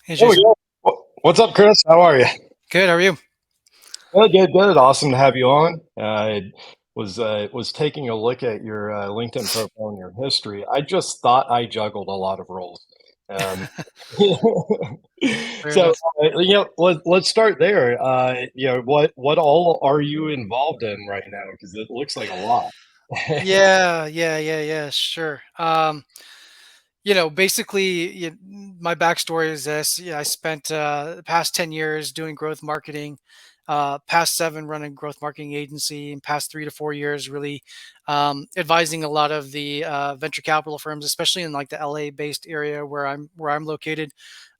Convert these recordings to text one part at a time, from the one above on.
Hey, There we Jason. go. What's up, Chris? How are you? Good. How are you? Good, good, good. Awesome to have you on. I was taking a look at your LinkedIn profile and your history. I just thought I juggled a lot of roles. Um, Fair so enough. let's start there. What all are you involved in right now? Because it looks like a lot. Yeah. Sure. Basically, my backstory is this. Yeah, I spent the past 10 years doing growth marketing, past seven running growth marketing agency, and past 3 to 4 years really advising a lot of the venture capital firms, especially in like the LA based area where I'm located,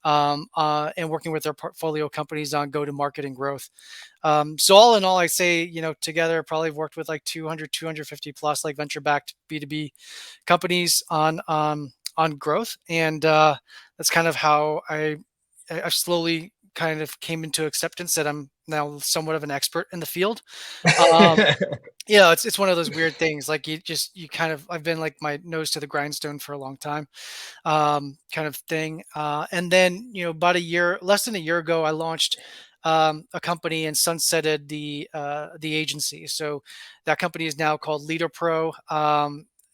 and working with their portfolio companies on go to market and growth. So all in all, I say, together probably worked with like 200, 250 plus like venture backed B2B companies on growth. And that's kind of how I've slowly kind of came into acceptance that I'm now somewhat of an expert in the field. Um, it's one of those weird things. Like you kind of, I've been like my nose to the grindstone for a long time, kind of thing. And then, about less than a year ago, I launched a company and sunsetted the agency. So that company is now called Leader Pro.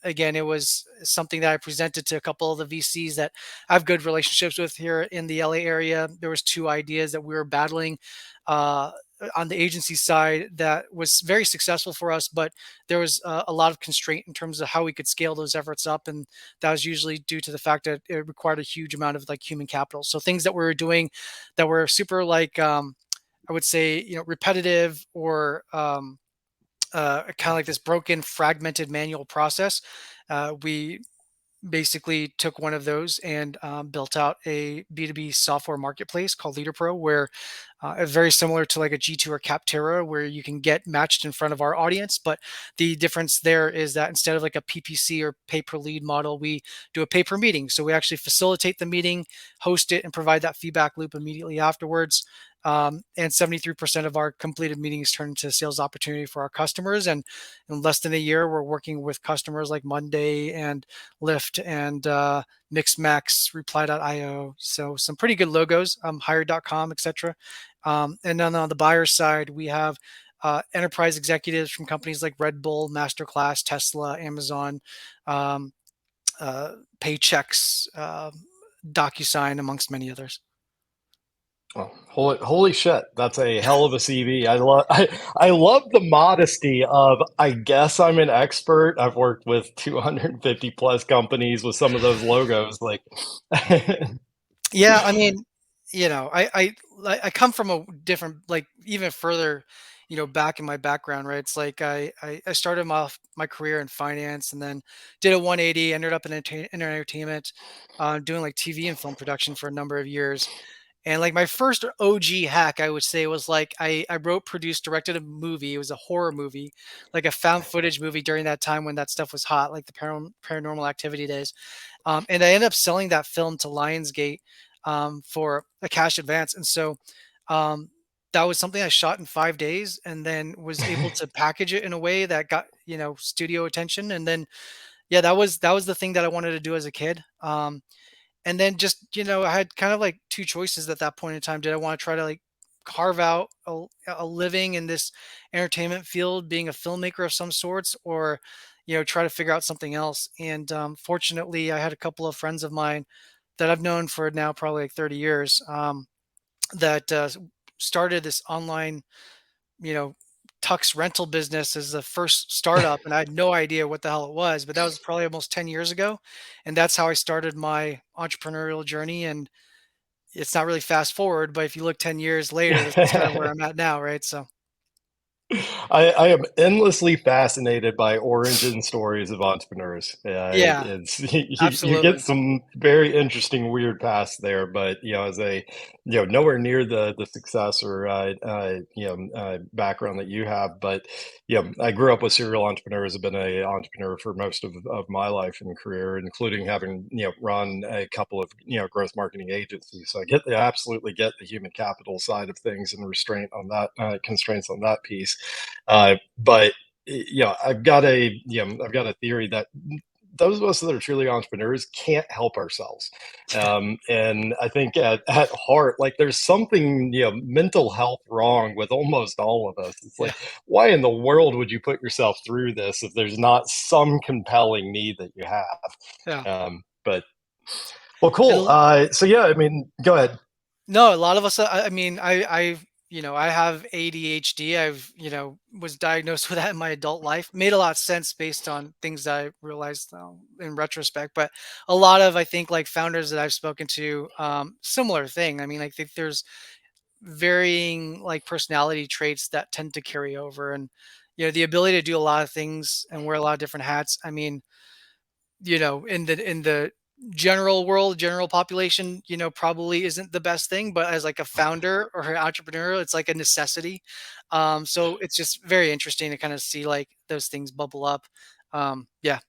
Again, it was something that I presented to a couple of the VCs that I have good relationships with here in the LA area. There was two ideas that we were battling uh, on the agency side that was very successful for us, but there was a lot of constraint in terms of how we could scale those efforts up, and that was usually due to the fact that it required a huge amount of like human capital. So things that we were doing that were super like I would say repetitive or kind of like this broken fragmented manual process. We basically took one of those and built out a B2B software marketplace called Leader Pro, where very similar to like a G2 or Capterra, where you can get matched in front of our audience. But the difference there is that instead of like a PPC or pay per lead model, we do a pay per meeting. So we actually facilitate the meeting, host it, and provide that feedback loop immediately afterwards. And 73% of our completed meetings turn into sales opportunity for our customers. And in less than a year, we're working with customers like Monday and Lyft and Mixmax, Reply.io. So some pretty good logos, Hire.com, etc. And then on the buyer side, we have enterprise executives from companies like Red Bull, Masterclass, Tesla, Amazon, um, Paychex, DocuSign, amongst many others. Oh, holy shit. That's a hell of a CV. I love the modesty of I guess I'm an expert. I've worked with 250 plus companies with some of those logos. Like Yeah, I mean, I come from a different, like even further, back in my background, right? It's like I started my career in finance and then did a 180, ended up in entertainment, doing like TV and film production for a number of years. And like my first OG hack, I would say, was like I wrote, produced, directed a movie. It was a horror movie, like a found footage movie during that time when that stuff was hot, like the paranormal activity days. And I ended up selling that film to Lionsgate for a cash advance. And so um, that was something I shot in 5 days, and then was able to package it in a way that got studio attention. And then yeah, that was the thing that I wanted to do as a kid. And then just I had kind of like two choices at that point in time. Did I want to try to like carve out a living in this entertainment field, being a filmmaker of some sorts, or try to figure out something else? And fortunately, I had a couple of friends of mine that I've known for now probably like 30 years, that started this online, you know, tux rental business as the first startup, and I had no idea what the hell it was, but that was probably almost 10 years ago, and that's how I started my entrepreneurial journey. And it's not really fast forward, but if you look 10 years later, this is kind of where I'm at now, right? So I am endlessly fascinated by origin stories of entrepreneurs. yeah, It's you get absolutely. some very interesting weird paths there, but as a nowhere near the success or background that you have. But I grew up with serial entrepreneurs. I've been a entrepreneur for most of my life and career, including having run a couple of growth marketing agencies. So I absolutely get the human capital side of things and restraint on that constraints on that piece. But I've got a theory that those of us that are truly entrepreneurs can't help ourselves. Yeah. And I think at heart, like there's something, mental health wrong with almost all of us. It's Yeah. like, why in the world would you put yourself through this if there's not some compelling need that you Yeah. have? But well, cool. And So yeah, I mean, go ahead. no, a lot of us, I mean, I have ADHD. Was diagnosed with that in my adult life. Made a lot of sense based on things that I realized in retrospect. But a lot of, I think, like founders that I've spoken to, similar thing. I mean, I think there's varying like personality traits that tend to carry over, and the ability to do a lot of things and wear a lot of different hats. I mean, in the general world, general population, probably isn't the best thing, but as like a founder or an entrepreneur, it's like a necessity. So it's just very interesting to kind of see like those things bubble up. Yeah,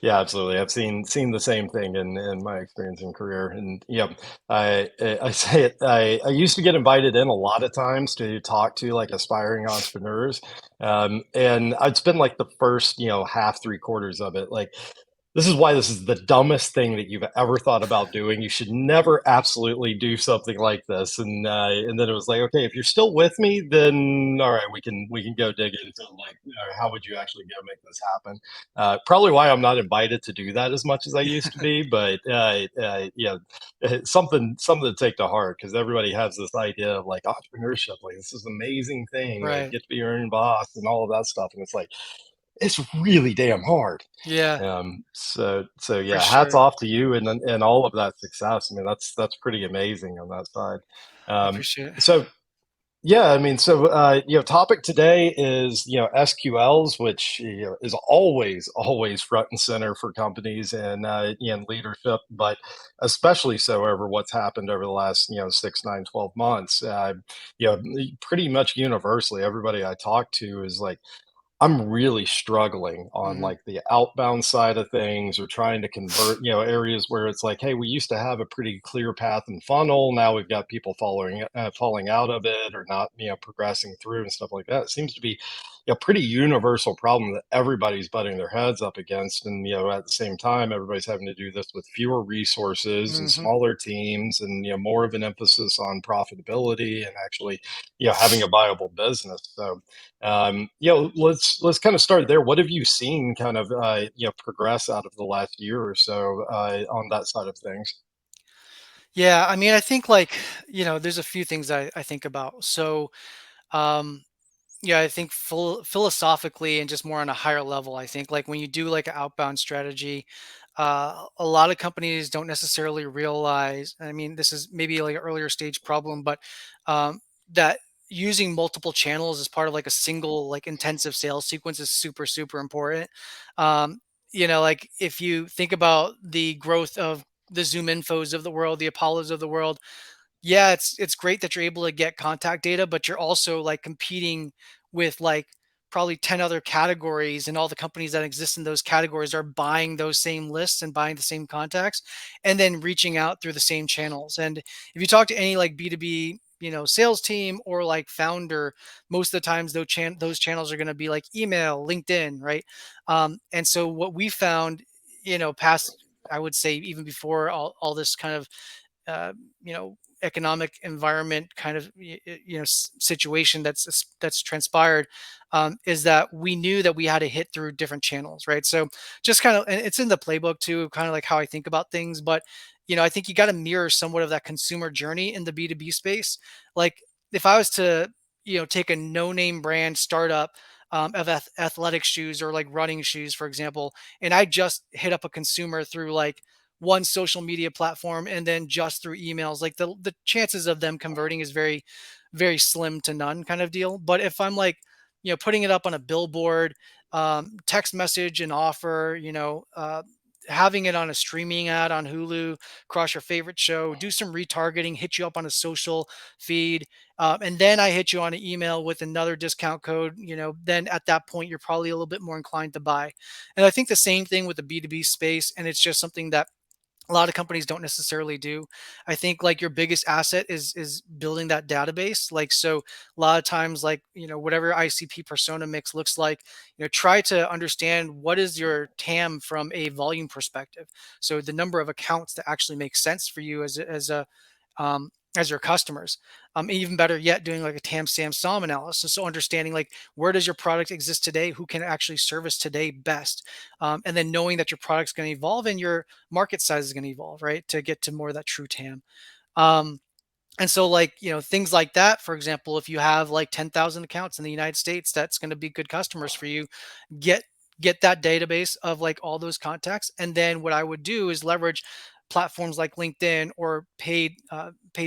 Yeah, absolutely. I've seen the same thing in my experience and career. And yeah, I say it. I used to get invited in a lot of times to talk to like aspiring entrepreneurs, and I'd spend like the first half three quarters of it like, this is why this is the dumbest thing that you've ever thought about doing. You should never absolutely do something like this. And then it was like, okay, if you're still with me, then all right, we can go dig into like, how would you actually go make this happen? Probably why I'm not invited to do that as much as I used to be, but it's something to take to heart because everybody has this idea of like entrepreneurship, like this is an amazing thing, like right. get to be your own boss and all of that stuff, and it's like it's really damn hard. Yeah, So for yeah, hats sure. off to you and all of that success. I mean, that's pretty amazing on that side. I Um, appreciate it. so yeah, I mean, so topic today is SQLs, which is always front and center for companies and leadership, but especially so over what's happened over the last 6, 9, 12 months. Pretty much universally, everybody I talk to is like, I'm really struggling on Hmm. like the outbound side of things or trying to convert, areas where it's like, hey, we used to have a pretty clear path and funnel. Now we've got people falling out of it or not, progressing through and stuff like that. It seems to be a pretty universal problem that everybody's butting their heads up against. And, at the same time, everybody's having to do this with fewer resources and Hmm. smaller teams and, more of an emphasis on profitability and actually, having a viable business. So, let's kind of start there. What have you seen kind of progress out of the last year or so on that side of things? Yeah, I mean, I think like, there's a few things I think about. So, um, yeah, I think philosophically and just more on a higher level, I think like when you do like an outbound strategy, a lot of companies don't necessarily realize. I mean, this is maybe like an earlier stage problem, but that using multiple channels as part of like a single like intensive sales sequence is super super important. Um, like if you think about the growth of the Zoom infos of the world, the Apollos of the world, yeah, it's great that you're able to get contact data, but you're also like competing with like probably 10 other categories, and all the companies that exist in those categories are buying those same lists and buying the same contacts and then reaching out through the same channels. And if you talk to any like B2B, sales team or like founder, most of the times those channels are going to be like email, LinkedIn, right? And so what we found, past, I would say even before all this kind of uh, economic environment kind of situation that's transpired, is that we knew that we had to hit through different channels, right? So just kind of, and it's in the playbook too, kind of like how I think about things. But I think you got to mirror somewhat of that consumer journey in the B2B space. Like if I was to take a no name brand startup, of athletic shoes or like running shoes, for example, and I just hit up a consumer through like one social media platform and then just through emails, like the chances of them converting is very very slim to none kind of deal. But if I'm like putting it up on a billboard, text message and offer, having it on a streaming ad on Hulu across your favorite show, do some retargeting, hit you up on a social feed, and then I hit you on an email with another discount code, then at that point you're probably a little bit more inclined to buy. And I think the same thing with the B2B space, and it's just something that A lot of companies don't necessarily do. I think like your biggest asset is building that database. Like so a lot of times like, whatever ICP persona mix looks like, try to understand what is your TAM from a volume perspective. So the number of accounts that actually make sense for you as your customers. Even better yet, doing like a TAM SAM SOM analysis. So understanding like where does your product exist today, who can actually service today best, and then knowing that your product's going to evolve and your market size is going to evolve, right, to get to more of that true TAM. Um, and so like, things like that, for example, if you have like 10,000 accounts in the United States, that's going to be good customers for you. Get get that database of like all those contacts, and then what I would do is leverage platforms like LinkedIn or paid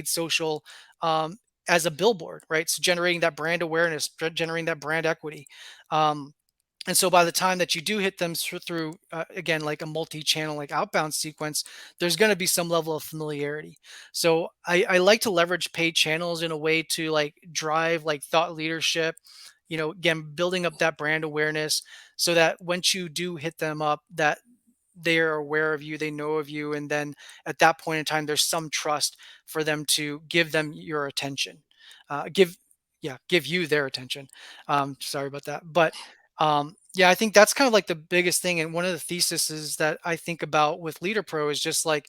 social, um, as a billboard, right? So generating that brand awareness, generating that brand equity. Um, and so by the time that you do hit them through, again, like a multi-channel, like outbound sequence, there's going to be some level of familiarity. So I like to leverage paid channels in a way to like drive like thought leadership, again, building up that brand awareness so that once you do hit them up, that they are aware of you, they know of you, and then at that point in time, there's some trust for them to give them your attention, give yeah, give you their attention. Sorry about that, but yeah, I think that's kind of like the biggest thing. And one of the theses that I think about with Leader Pro is just like,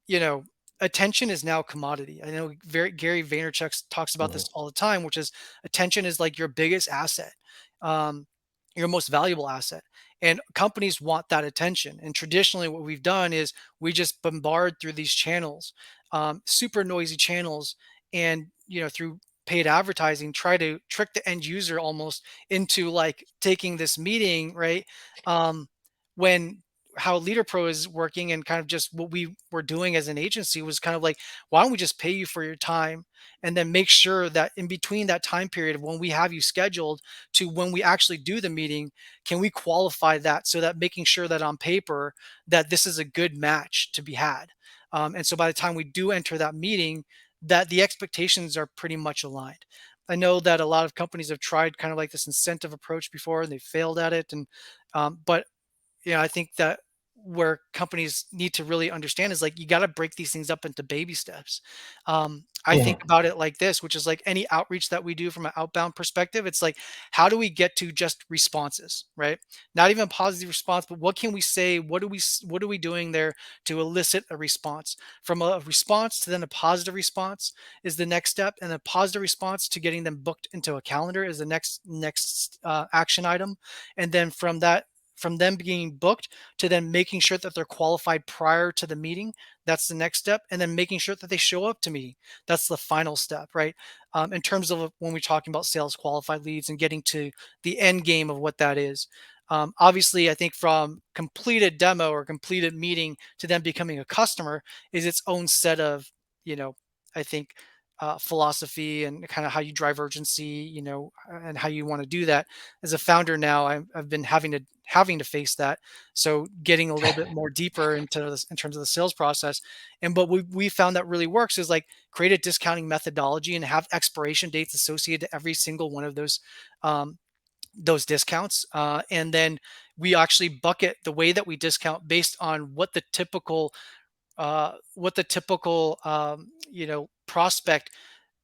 you know, attention is now commodity. I know Gary Vaynerchuk talks about Mhm. this all the time, which is attention is like your biggest asset, um, your most valuable asset, and companies want that attention. And traditionally, what we've done is we just bombard through these channels, super noisy channels, and through paid advertising, try to trick the end user almost into like taking this meeting, right? Um, when how Leader Pro is working and kind of just what we were doing as an agency was kind of like, why don't we just pay you for your time and then make sure that in between that time period of when we have you scheduled to when we actually do the meeting, can we qualify that so that making sure that on paper that this is a good match to be had. And so by the time we do enter that meeting, that the expectations are pretty much aligned. I know that a lot of companies have tried kind of like this incentive approach before and they failed at it. And but I think that where companies need to really understand is like you got to break these things up into baby steps. I think Mhm. about it like this, which is like any outreach that we do from an outbound perspective. It's like, how do we get to just responses, right? Not even positive response, but what can we say? What are we doing there to elicit a response? From a response to then a positive response is the next step, and a positive response to getting them booked into a calendar is the next action item, and then from them being booked to then making sure that they're qualified prior to the meeting, that's the next step, and then making sure that they show up to meeting, that's the final step, right? In terms of when we're talking about sales qualified leads and getting to the end game of what that is. Obviously, I think from completed demo or completed meeting to them becoming a customer is its own set of, you know I think, philosophy and kind of how you drive urgency, and how you want to do that. As a founder now, I've been having to face that. So getting a little bit more deeper into this in terms of the sales process. And what we found that really works is like create a discounting methodology and have expiration dates associated to every single one of those discounts. And then we actually bucket the way that we discount based on what the typical prospect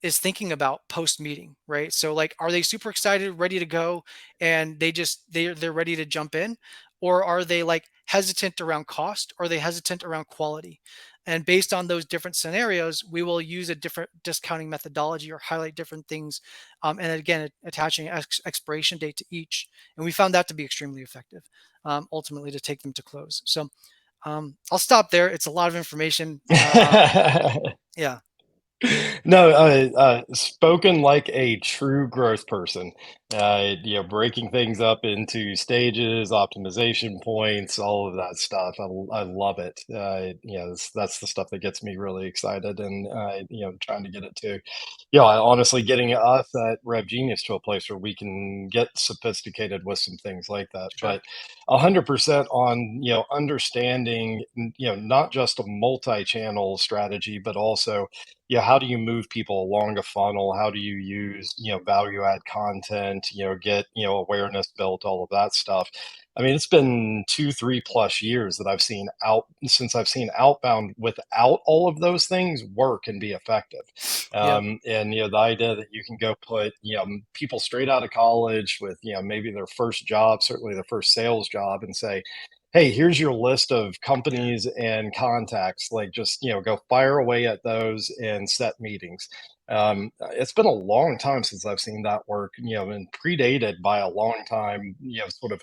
is thinking about post meeting, right? So like, are they super excited, ready to go, and they're ready to jump in, or are they like hesitant around cost, or are they hesitant around quality? And based on those different scenarios, we will use a different discounting methodology or highlight different things, and again, attaching expiration date to each. And we found that to be extremely effective, ultimately to take them to close. So I'll stop there. It's a lot of information. Yeah, No, spoken like a true growth person. Breaking things up into stages, optimization points, all of that stuff. I love it. That's the stuff that gets me really excited, and trying to get it to, honestly, getting us at RevGenius to a place where we can get sophisticated with some things like that. sure. But 100% on understanding, not just a multi-channel strategy, but also how do you move people along a funnel? How do you use, value add content, get, awareness built, all of that stuff. I mean, it's been 2, 3+ years that I've seen out since I've seen Outbound without all of those things work and be effective. Yeah, And the idea that you can go put people straight out of college with maybe their first job, certainly their first sales job, and say, hey, here's your list of yeah, companies and contacts. Like, just go fire away at those and set meetings. It's been a long time since I've seen that work, and predated by a long time, sort of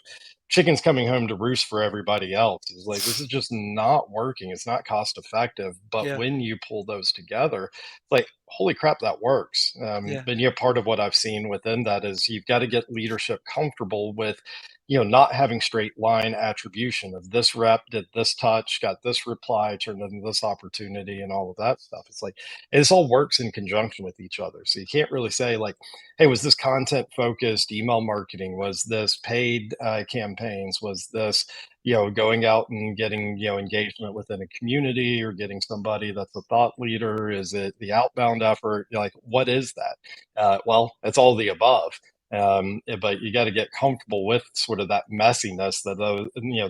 chickens coming home to roost for everybody else. It's like, this is just not working. It's not cost effective. But yeah, when you pull those together, it's like, holy crap, that works. yeah, But part of what I've seen within that is you've got to get leadership comfortable with not having straight line attribution of this rep did this touch, got this reply, turned into this opportunity, and all of that stuff. It's like, this all works in conjunction with each other. So you can't really say, like, hey, was this content focused email marketing? Was this paid campaigns? Was this, going out and getting, engagement within a community, or getting somebody that's a thought leader? Is it the outbound effort? Like, what is that? Well, it's all the above. But you got to get comfortable with sort of that messiness that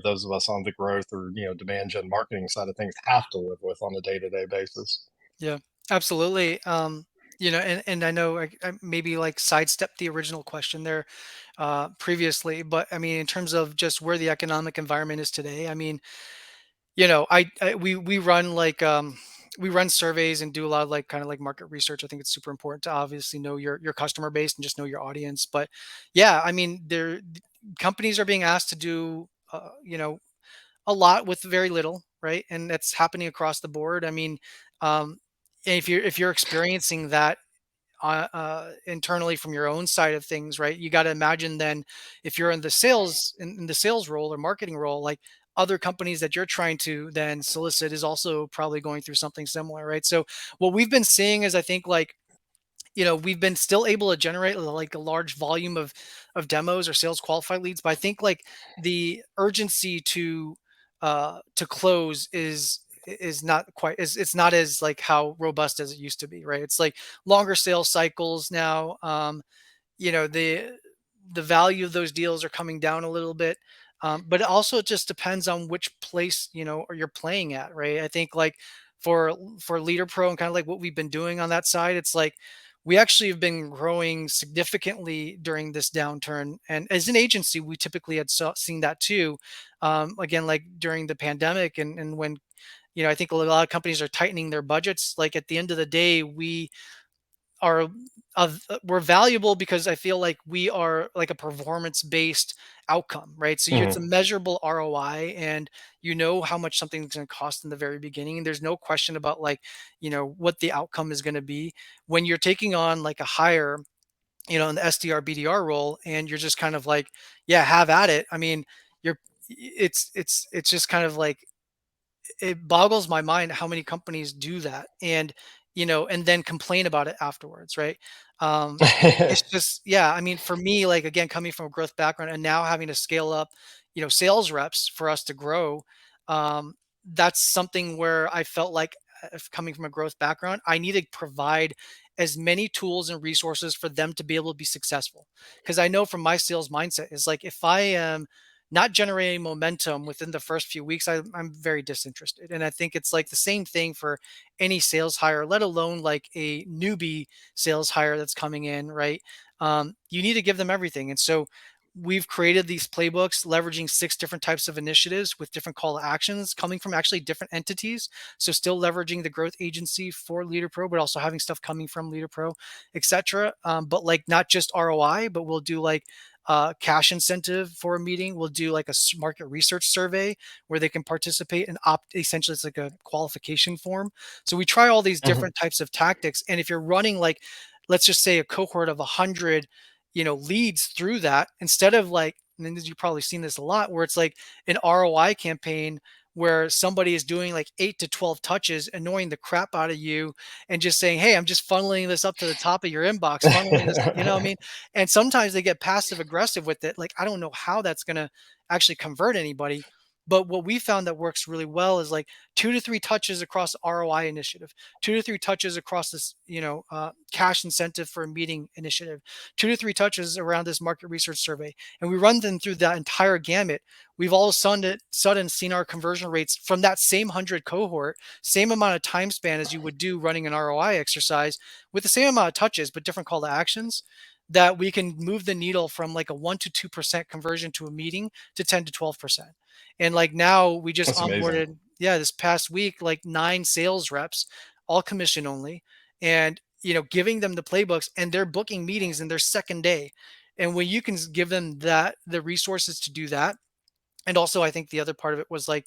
those of us on the growth or demand gen marketing side of things have to live with on a day-to-day basis. yeah, absolutely. And I know I maybe like sidestepped the original question there previously, but I mean, in terms of just where the economic environment is today, I mean, we run like we run surveys and do a lot of like kind of like market research. I think it's super important to obviously know your customer base and just know your audience. But yeah, I mean, companies are being asked to do a lot with very little, right? And that's happening across the board. I mean, um, if you're experiencing that internally from your own side of things, right? You got to imagine then if you're in the sales in the sales role or marketing role, like other companies that you're trying to then solicit is also probably going through something similar, right? So what we've been seeing is I think like we've been still able to generate like a large volume of demos or sales qualified leads, but I think like the urgency to close is not quite is it's not as like how robust as it used to be, right? It's like longer sales cycles now. You know the value of those deals are coming down a little bit, but it also just depends on which place or you're playing at, right? I think like for leader pro and kind of like what we've been doing on that side, it's like we actually have been growing significantly during this downturn, and as an agency we typically had seen that too. Again, like during the pandemic, and when I think a lot of companies are tightening their budgets, like at the end of the day are we're valuable because I feel like we are like a performance based outcome, right? So it's a Mhm. measurable ROI, and you know how much something's going to cost in the very beginning, and there's no question about like what the outcome is going to be when you're taking on like a hire, in the SDR BDR role, and you're just kind of like, yeah, have at it. I mean, you're it's just kind of like it boggles my mind how many companies do that, and then complain about it afterwards, right? um it's just, yeah, I mean, for me, like, again, coming from a growth background and now having to scale up sales reps for us to grow, um that's something where I felt like, if coming from a growth background, I need to provide as many tools and resources for them to be able to be successful, because I know from my sales mindset is like, if I am not generating momentum within the first few weeks, I'm very disinterested. And I think it's like the same thing for any sales hire, let alone like a newbie sales hire that's coming in, right? You need to give them everything. And so we've created these playbooks leveraging 6 different types of initiatives with different call to actions coming from actually different entities. So still leveraging the growth agency for Leader Pro, but also having stuff coming from Leader Pro, etc. But like not just ROI, but we'll do like cash incentive for a meeting. We'll do like a market research survey where they can participate and opt. Essentially, it's like a qualification form. So we try all these Mhm. different types of tactics. And if you're running like, let's just say a cohort of 100, leads through that, instead of like, and you've probably seen this a lot, where it's like an ROI campaign where somebody is doing like 8 to 12 touches, annoying the crap out of you, and just saying, "Hey, I'm just funneling this up to the top of your inbox, funneling this," what I mean? And sometimes they get passive aggressive with it. Like, I don't know how that's going to actually convert anybody. But what we found that works really well is like 2 to 3 touches across ROI initiative, 2 to 3 touches across this, cash incentive for a meeting initiative, 2 to 3 touches around this market research survey. And we run them through that entire gamut. We've all of a sudden seen our conversion rates from that same 100 cohort, same amount of time span as you would do running an ROI exercise with the same amount of touches, but different call to actions, that we can move the needle from like a 1 to 2% conversion to a meeting to 10 to 12%. And like now we just That's amazing. onboarded, yeah, this past week, like 9 sales reps, all commission only, and giving them the playbooks, and they're booking meetings in their second day. And when you can give them the resources to do that, and also I think the other part of it was like,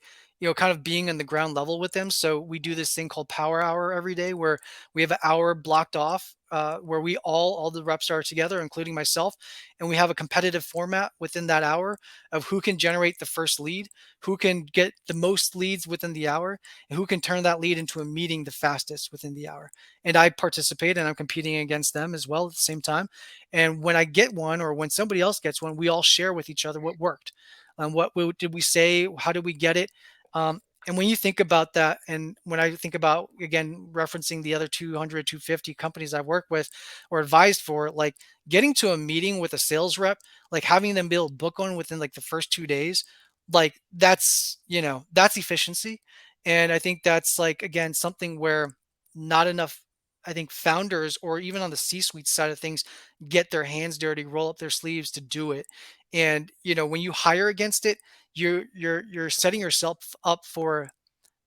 kind of being on the ground level with them. So we do this thing called power hour every day, where we have an hour blocked off, where we all the reps are together, including myself, and we have a competitive format within that hour of who can generate the first lead, who can get the most leads within the hour, and who can turn that lead into a meeting the fastest within the hour. And I participate, and I'm competing against them as well at the same time. And when I get one, or when somebody else gets one, we all share with each other what worked. Did we say? How did we get it? And when you think about that, and when I think about, again, referencing the other 200, 250 companies I've worked with or advised for, like getting to a meeting with a sales rep, like having them be able to book one within like the first 2 days, like that's efficiency. And I think that's like, again, something where not enough, I think, founders or even on the C-suite side of things get their hands dirty, roll up their sleeves to do it. And when you hire against it, you're setting yourself up for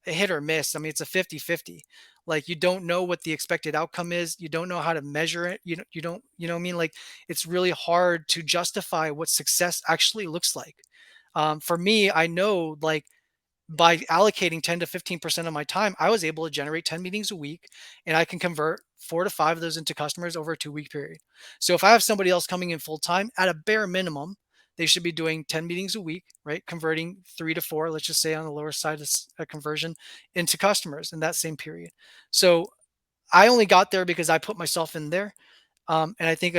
a hit or miss. I mean, it's a 50-50. Like, you don't know what the expected outcome is. You don't know how to measure it. You don't, what I mean? Like, it's really hard to justify what success actually looks like. For me, I know, like, by allocating 10 to 15% of my time, I was able to generate 10 meetings a week, and I can convert 4 to 5 of those into customers over a 2 week period. So if I have somebody else coming in full time, at a bare minimum, they should be doing 10 meetings a week, right? Converting 3 to 4, let's just say on the lower side of a conversion, into customers in that same period. So I only got there because I put myself in there. And I think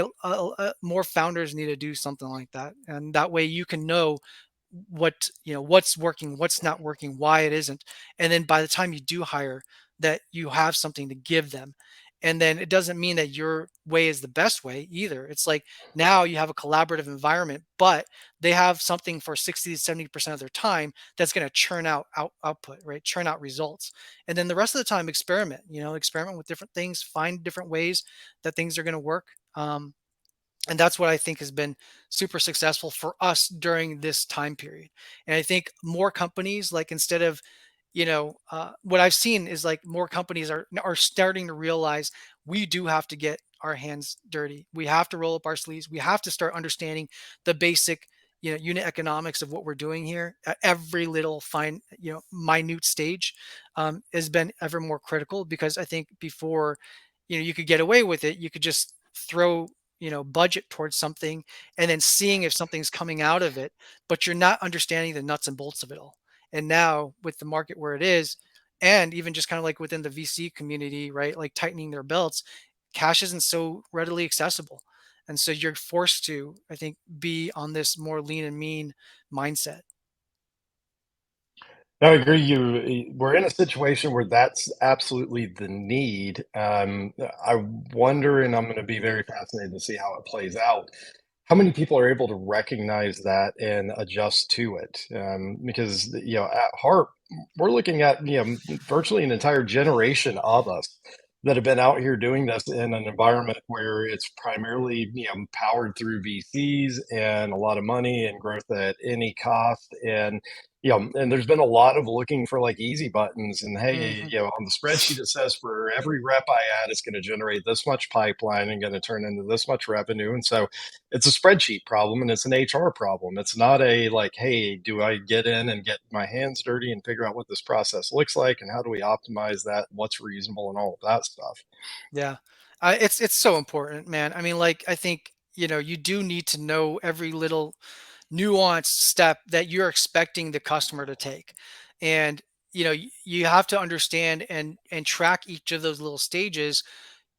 more founders need to do something like that. And that way you can know what's working, what's not working, why it isn't. And then by the time you do hire, that you have something to give them. And then it doesn't mean that your way is the best way either. It's like now you have a collaborative environment, but they have something for 60 to 70% of their time that's going to churn output, right? Churn out results. And then the rest of the time, experiment with different things, find different ways that things are going to work. And that's what I think has been super successful for us during this time period. And I think more companies, like, instead of, what I've seen is like more companies are starting to realize we do have to get our hands dirty. We have to roll up our sleeves. We have to start understanding the basic, unit economics of what we're doing here at every little fine, minute stage, has been ever more critical. Because I think before, you could get away with it. You could just throw, budget towards something, and then seeing if something's coming out of it, but you're not understanding the nuts and bolts of it all. And now with the market where it is, and even just kind of like within the VC community, right? Like tightening their belts, cash isn't so readily accessible. And so you're forced to, I think, be on this more lean and mean mindset. No, I agree. We're in a situation where that's absolutely the need. I wonder, and I'm going to be very fascinated to see how it plays out. How many people are able to recognize that and adjust to it? Because at heart, we're looking at virtually an entire generation of us that have been out here doing this in an environment where it's primarily powered through VCs and a lot of money and growth at any cost. And and there's been a lot of looking for like easy buttons. And hey, Hmm. on the spreadsheet it says for every rep I add, it's going to generate this much pipeline and going to turn into this much revenue. And so it's a spreadsheet problem and it's an HR problem. It's not a like, hey, do I get in and get my hands dirty and figure out what this process looks like and how do we optimize that? What's reasonable and all of that stuff. Yeah. It's so important, man. I mean, like, I think, you do need to know every little nuanced step that you're expecting the customer to take. And, you have to understand and track each of those little stages.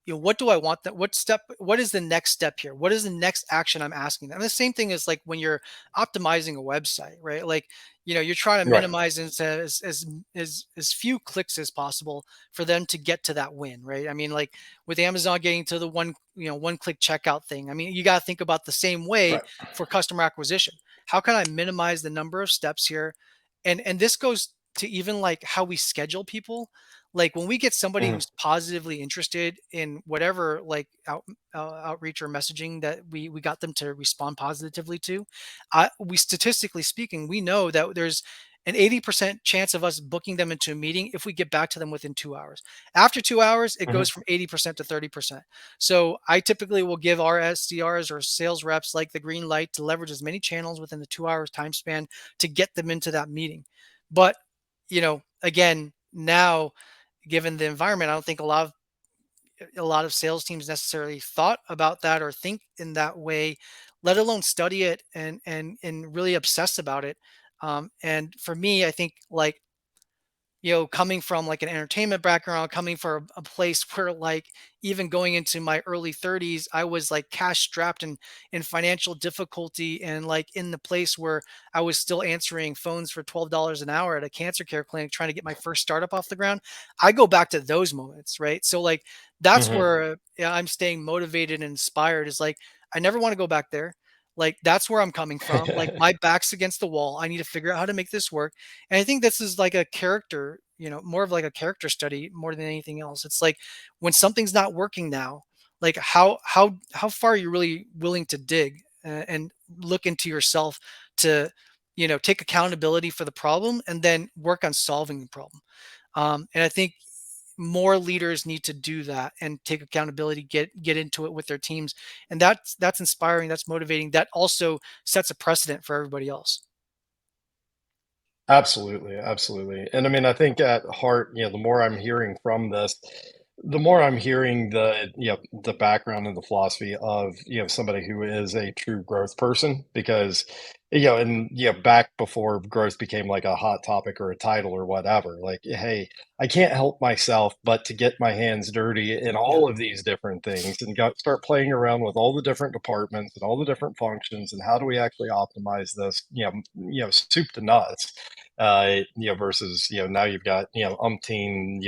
What do I want, that what is the next step here? What is the next action I'm asking them? And the same thing is like when you're optimizing a website, right? Like, You're trying to Right. minimize into as few clicks as possible for them to get to that win, right? I mean, like with Amazon getting to the one click checkout thing. I mean, you got to think about the same way Right. for customer acquisition. How can I minimize the number of steps here? And this goes to even like how we schedule people. Like when we get somebody Mhm. who's positively interested in whatever like outreach or messaging that we got them to respond positively to, we statistically speaking, we know that there's an 80% chance of us booking them into a meeting if we get back to them within 2 hours. After 2 hours, it Mhm. goes from 80% to 30%. So I typically will give our SDRs or sales reps like the green light to leverage as many channels within the 2 hours time span to get them into that meeting. But, again, now given the environment, I don't think a lot of sales teams necessarily thought about that or think in that way, let alone study it and really obsess about it. And for me, I think like coming from like an entertainment background, coming from a place where like even going into my early 30s, I was like cash strapped and in financial difficulty and like in the place where I was still answering phones for $12 an hour at a cancer care clinic trying to get my first startup off the ground. I go back to those moments, right? So like that's Mhm. where yeah, I'm staying motivated and inspired is like I never want to go back there. Like that's where I'm coming from. Like my back's against the wall. I need to figure out how to make this work. And I think this is like a character, more of like a character study more than anything else. It's like when something's not working now, like how far are you really willing to dig and look into yourself to, take accountability for the problem and then work on solving the problem. And I think more leaders need to do that and take accountability, get into it with their teams, and that's inspiring, that's motivating, that also sets a precedent for everybody else. Absolutely, absolutely. And I mean, I think at heart, the more I'm hearing from this, the more I'm hearing the background and the philosophy of, somebody who is a true growth person because, and back before growth became like a hot topic or a title or whatever, like, hey, I can't help myself but to get my hands dirty in Yeah. all of these different things and start playing around with all the different departments and all the different functions and how do we actually optimize this, soup to nuts versus, now you've got, umpteen,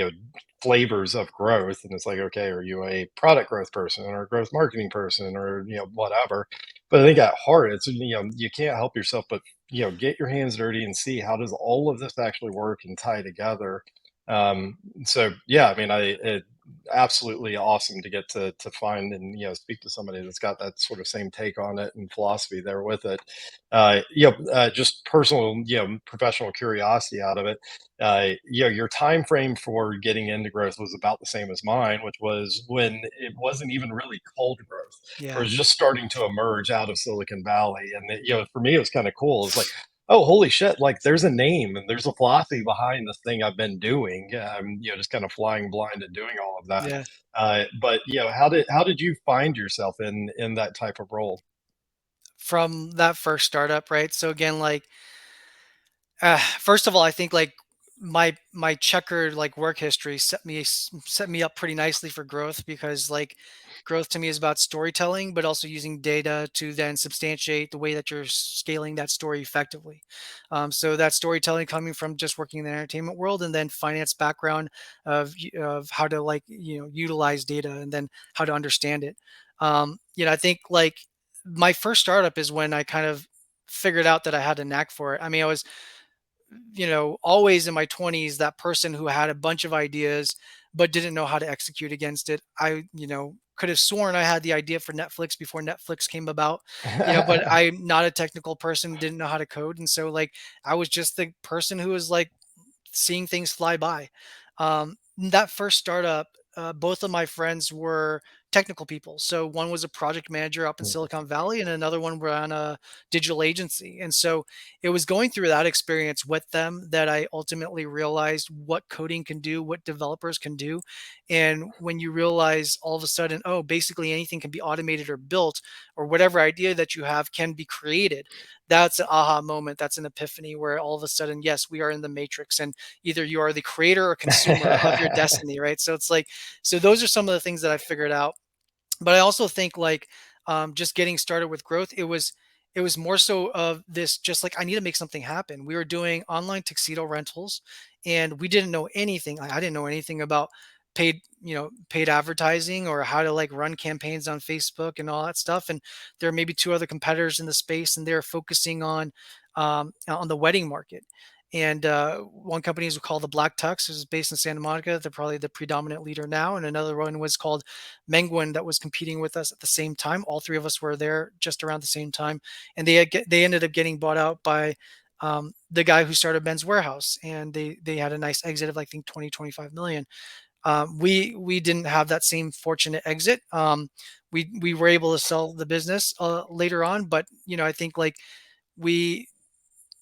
flavors of growth. And it's like, okay, are you a product growth person or a growth marketing person or, whatever. But I think at heart, it's, you can't help yourself but, get your hands dirty and see how does all of this actually work and tie together. So yeah, I mean, absolutely awesome to get to find and speak to somebody that's got that sort of same take on it and philosophy there with it. Just personal, professional curiosity out of it. Your time frame for getting into growth was about the same as mine, which was when it wasn't even really called growth. It Yeah. was just starting to emerge out of Silicon Valley, and for me, it was kind of cool. It's like, oh, holy shit! Like, there's a name and there's a philosophy behind this thing I've been doing. Just kind of flying blind and doing all of that. Yeah. But how did you find yourself in that type of role? From that first startup, right? So again, like first of all, I think like my checkered like work history set me up pretty nicely for growth because like growth to me is about storytelling, but also using data to then substantiate the way that you're scaling that story effectively. So that storytelling coming from just working in the entertainment world and then finance background of how to like utilize data and then how to understand it. I think like my first startup is when I kind of figured out that I had a knack for it. I mean, I was always in my 20s, that person who had a bunch of ideas but didn't know how to execute against it. I, could have sworn I had the idea for Netflix before Netflix came about, but I'm not a technical person, didn't know how to code. And so, like, I was just the person who was like seeing things fly by. That first startup, both of my friends were technical people. So one was a project manager up in Silicon Valley, and another one ran a digital agency. And so it was going through that experience with them that I ultimately realized what coding can do, what developers can do. And when you realize all of a sudden, oh, basically anything can be automated or built, or whatever idea that you have can be created, that's an aha moment. That's an epiphany where all of a sudden, yes, we are in the matrix and either you are the creator or consumer of your destiny, right? So it's like, so those are some of the things that I figured out. But I also think like just getting started with growth, it was more so of this, just like, I need to make something happen. We were doing online tuxedo rentals, and we didn't know anything. I didn't know anything about paid advertising, or how to like run campaigns on Facebook and all that stuff. And there are maybe two other competitors in the space, and they're focusing on the wedding market. And one company is called the Black Tux, which is based in Santa Monica. They're probably the predominant leader now. And another one was called Menguin, that was competing with us at the same time. All three of us were there just around the same time, and they ended up getting bought out by the guy who started Men's Warehouse, and they had a nice exit of, I think, 20-25 million. We didn't have that same fortunate exit. We were able to sell the business later on, but I think like we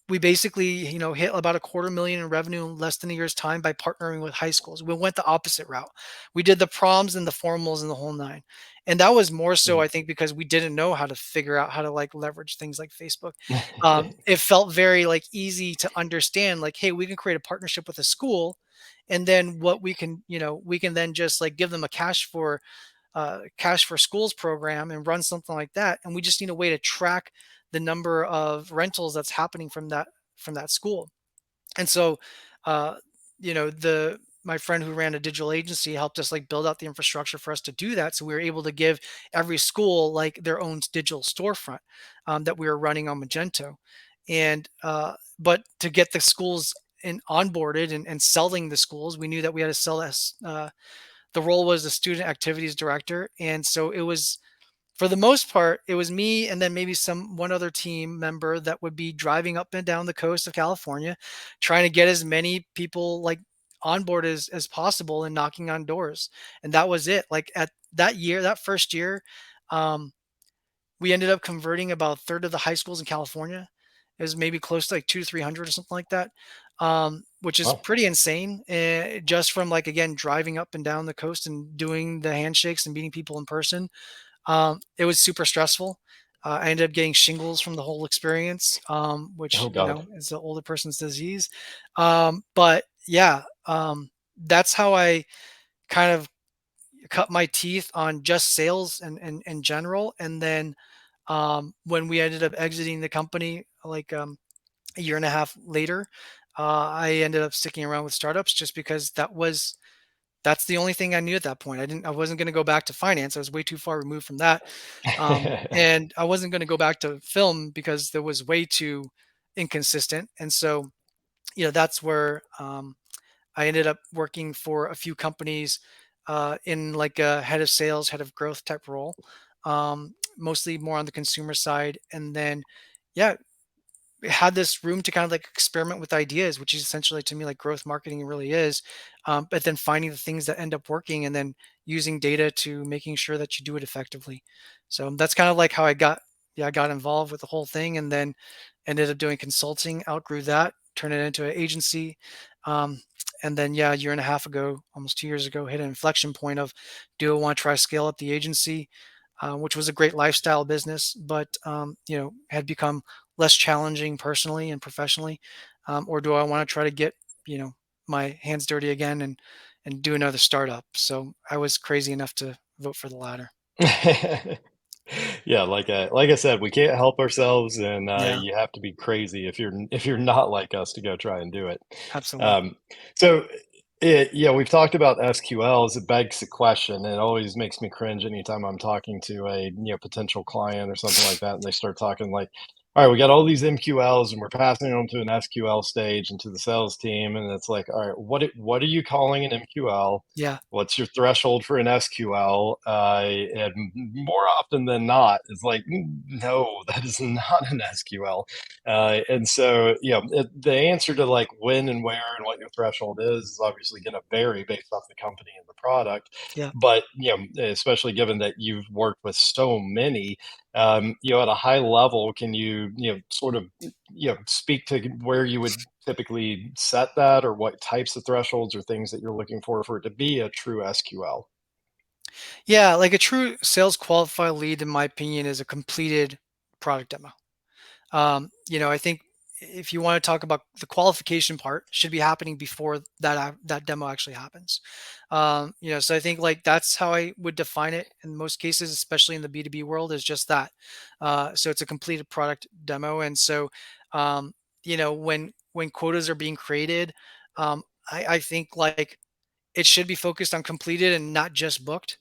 we basically, hit about a quarter million in revenue in less than a year's time by partnering with high schools. We went the opposite route. We did the proms and the formals and the whole nine. And that was more so, Mhm. I think, because we didn't know how to figure out how to like leverage things like Facebook. It felt very like easy to understand, like, hey, we can create a partnership with a school, and then what we can then just like give them a cash for schools program and run something like that. And we just need a way to track the number of rentals that's happening from that school. And so, uh, the my friend who ran a digital agency helped us like build out the infrastructure for us to do that. So we were able to give every school like their own digital storefront that we were running on Magento. And but to get the schools onboarded and selling the schools, we knew that we had to sell us. The role was the student activities director, and so it was, for the most part, it was me and then maybe one other team member that would be driving up and down the coast of California, trying to get as many people like on board as possible and knocking on doors. And that was it. Like at that first year, um, we ended up converting about a third of the high schools in California. It was maybe close to like 200 to 300 or something like that, which is Wow. pretty insane. Just from like, again, driving up and down the coast and doing the handshakes and meeting people in person. It was super stressful. I ended up getting shingles from the whole experience, which Oh God. is the older person's disease. But yeah, that's how I kind of cut my teeth on just sales and in general. And then when we ended up exiting the company, like a year and a half later, I ended up sticking around with startups just because that's the only thing I knew at that point. I wasn't going to go back to finance. I was way too far removed from that. And I wasn't going to go back to film because there was way too inconsistent. And so, that's where I ended up working for a few companies in like a head of sales, head of growth type role, mostly more on the consumer side. And then, yeah, had this room to kind of like experiment with ideas, which is essentially to me like growth marketing really is. But then finding the things that end up working and then using data to making sure that you do it effectively. So that's kind of like how I got involved with the whole thing, and then ended up doing consulting, outgrew that, turned it into an agency. Um, and then, yeah, a year and a half ago, almost 2 years ago, hit an inflection point of, do I want to try scale up the agency? Which was a great lifestyle business, but had become less challenging personally and professionally, or do I want to try to get you know my hands dirty again and do another startup? So I was crazy enough to vote for the latter. Yeah, like I said, we can't help ourselves, and Yeah, you have to be crazy if you're not like us to go try and do it. absolutely. Um, so, yeah, we've talked about SQLs. It begs the question. It always makes me cringe anytime I'm talking to a potential client or something like that, and they start talking like, "All right, we got all these MQLs, and we're passing them to an SQL stage and to the sales team," and it's like, "All right, what are you calling an MQL? Yeah, What's your threshold for an SQL?" And more often than not, it's like, no, that is not an SQL." And so, the answer to like when and where and what your threshold is obviously going to vary based off the company and the product. yeah. But, especially given that you've worked with so many, at a high level, can you, sort of, speak to where you would typically set that, or what types of thresholds or things that you're looking for it to be a true SQL? Yeah, like a true sales qualified lead, in my opinion, is a completed product demo. I think if you want to talk about the qualification part, should be happening before that demo actually happens. So I think like that's how I would define it in most cases, especially in the B2B world, is just that. So it's a completed product demo, and so um, when quotas are being created, I think like it should be focused on completed and not just booked.